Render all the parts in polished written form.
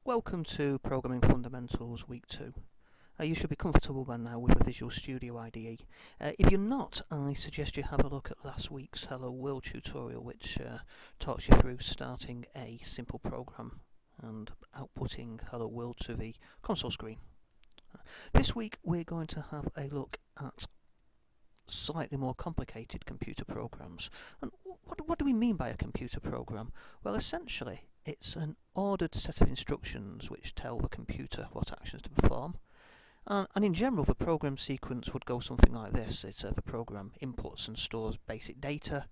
Welcome to Programming Fundamentals Week 2. You should be comfortable by now with the Visual Studio IDE. If you're not, I suggest you have a look at last week's Hello World tutorial, which talks you through starting a simple program and outputting Hello World to the console screen. This week we're going to have a look at slightly more complicated computer programs. And what do we mean by a computer program? Well, essentially it's an ordered set of instructions which tell the computer what actions to perform. And in general, the program sequence would go something like this. It's the program inputs and stores basic data.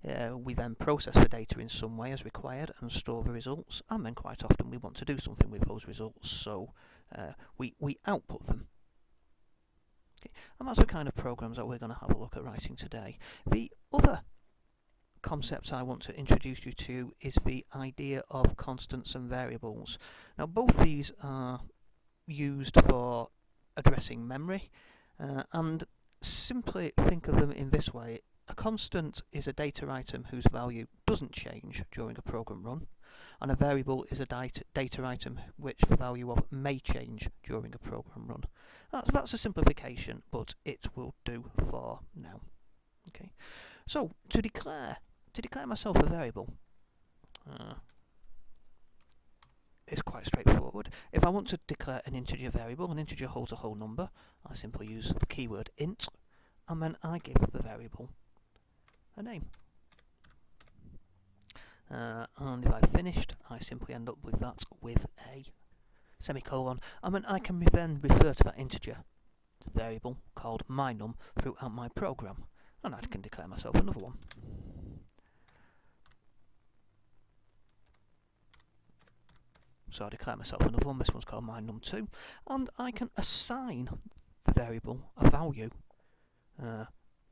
We then process the data in some way as required and store the results. And then quite often we want to do something with those results, so we output them. Okay. And that's the kind of programs that we're going to have a look at writing today. The other concept I want to introduce you to is the idea of constants and variables. Now, both these are used for addressing memory, and simply think of them in this way. A constant is a data item whose value doesn't change during a program run, and a variable is a data item which the value of may change during a program run. That's a simplification, but it will do for now. Okay, so to declare myself a variable, it's quite straightforward. If I want to declare an integer variable, an integer holds a whole number, I simply use the keyword int, and then I give the variable a name. And if I've finished, I simply end up with that with a semicolon, and then I can then refer to that integer variable called mynum throughout my program, and I can declare myself another one. So I declare myself another one. This one's called mynum2, and I can assign the variable a value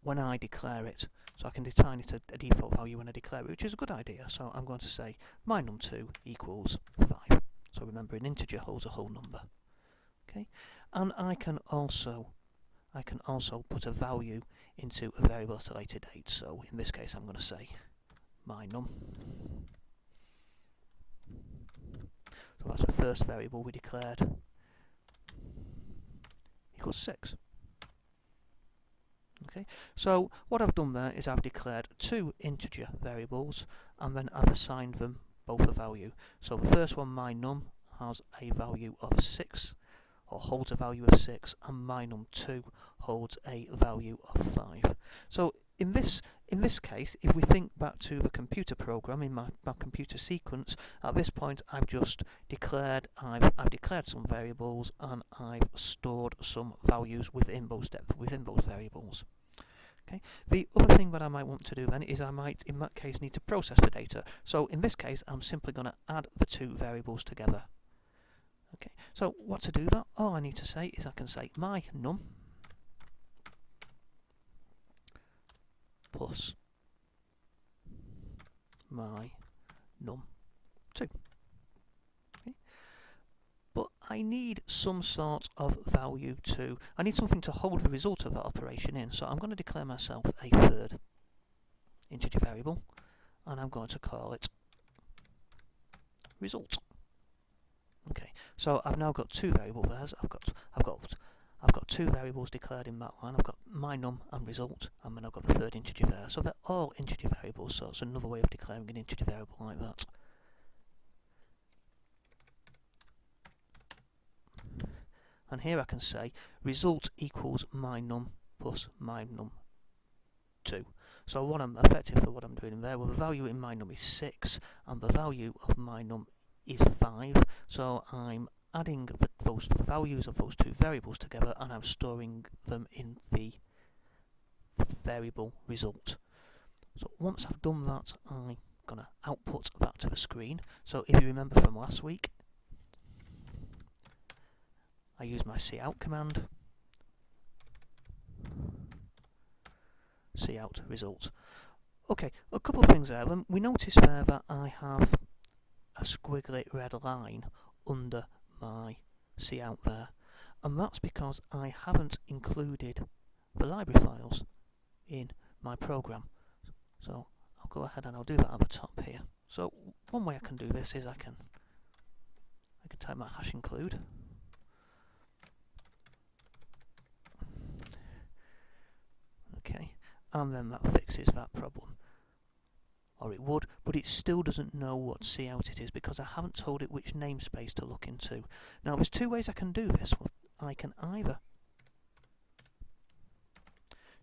when I declare it. So I can define it a default value when I declare it, which is a good idea. So I'm going to say mynum2 equals 5. So remember, an integer holds a whole number. Okay, and I can also put a value into a variable at a later date. So in this case, I'm going to say mynum. So that's the first variable we declared, equals 6. Okay, so what I've done there is I've declared two integer variables and then I've assigned them both a value. So the first one, mynum, has a value of 6, or holds a value of 6, and mynum2 holds a value of 5. So in this case, if we think back to the computer program in my computer sequence, at this point I've just declared I've declared some variables and I've stored some values within those variables. Okay. The other thing that I might want to do then is I might, in that case, need to process the data. So in this case, I'm simply going to add the two variables together. Okay. So what to do that? All I need to say is I can say mynum plus mynum2. Okay. But I need some sort of value to, I need something to hold the result of that operation in, so I'm going to declare myself a third integer variable, and I'm going to call it result. Okay, so I've now got two variables there. I've got two variables declared in that one. I've got mynum and result, and then I've got the third integer there. So they're all integer variables, so it's another way of declaring an integer variable like that. And here I can say result equals mynum plus mynum2. So what I'm doing there, well, the value in mynum is 6, and the value of mynum is 5. So I'm adding the values of those two variables together, and I'm storing them in the variable result. So once I've done that, I'm going to output that to the screen. So if you remember from last week, I use my cout command, cout result. Okay, a couple of things there. We notice there that I have a squiggly red line under my cout there, and that's because I haven't included the library files in my program. So I'll go ahead and I'll do that at the top here. So one way I can do this is I can type my hash include. Okay, and then that fixes that problem. Or it would, but it still doesn't know what cout it is because I haven't told it which namespace to look into. Now there's two ways I can do this. I can either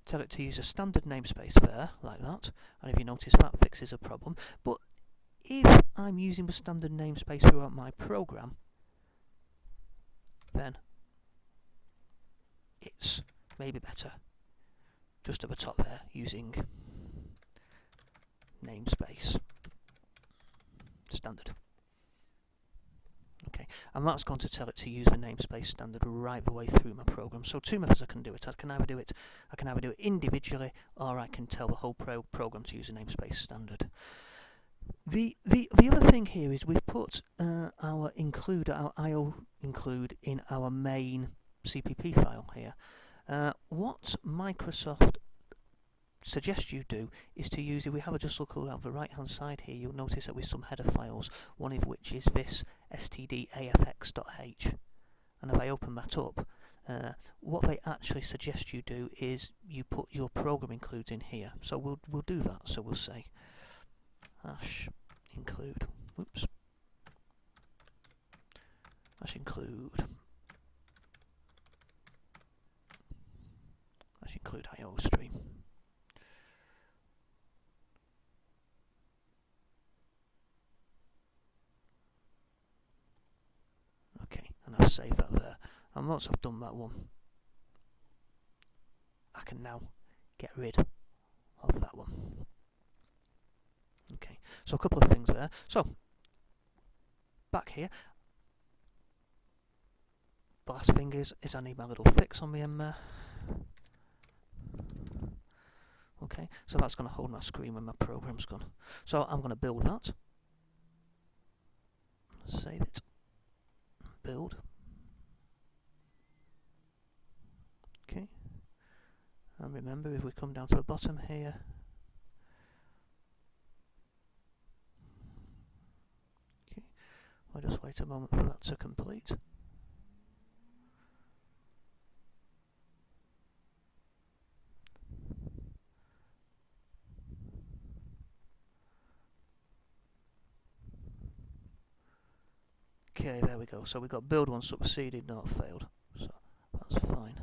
tell it to use a standard namespace there, like that, and if you notice that fixes a problem. But if I'm using the standard namespace throughout my program, then it's maybe better just at the top there using namespace standard. Okay, and that's going to tell it to use the namespace standard right the way through my program. So two methods I can do it. I can either do it individually, or I can tell the whole program to use a namespace standard. The other thing here is we've put our IO include in our main CPP file here. What Microsoft suggests you do is to use, if we have a just look around the right hand side here, you'll notice that with some header files, one of which is this stdafx.h, and if I open that up, what they actually suggest you do is you put your program includes in here. So we'll do that. So we'll say hash include, hash include IO stream. Okay, and I've saved that there. And once I've done that one, I can now get rid of that one. Okay, so a couple of things there. So, back here, the last thing is I need my little fix on the end there. Okay, so that's going to hold my screen when my program's gone. So I'm going to build that. Save it. Build. Okay. And remember, if we come down to the bottom here, okay, we'll just wait a moment for that to complete. Okay, there we go. So we got build one succeeded, not failed. So that's fine.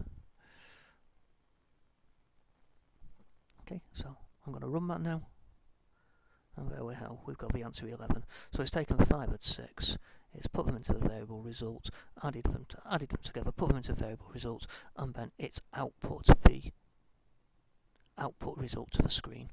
Okay, so I'm going to run that now. And there we have. We've got the answer 11. So it's taken 5 and 6. It's put them into the variable result, added them together, put them into variable result, and then it's output the output result to the screen.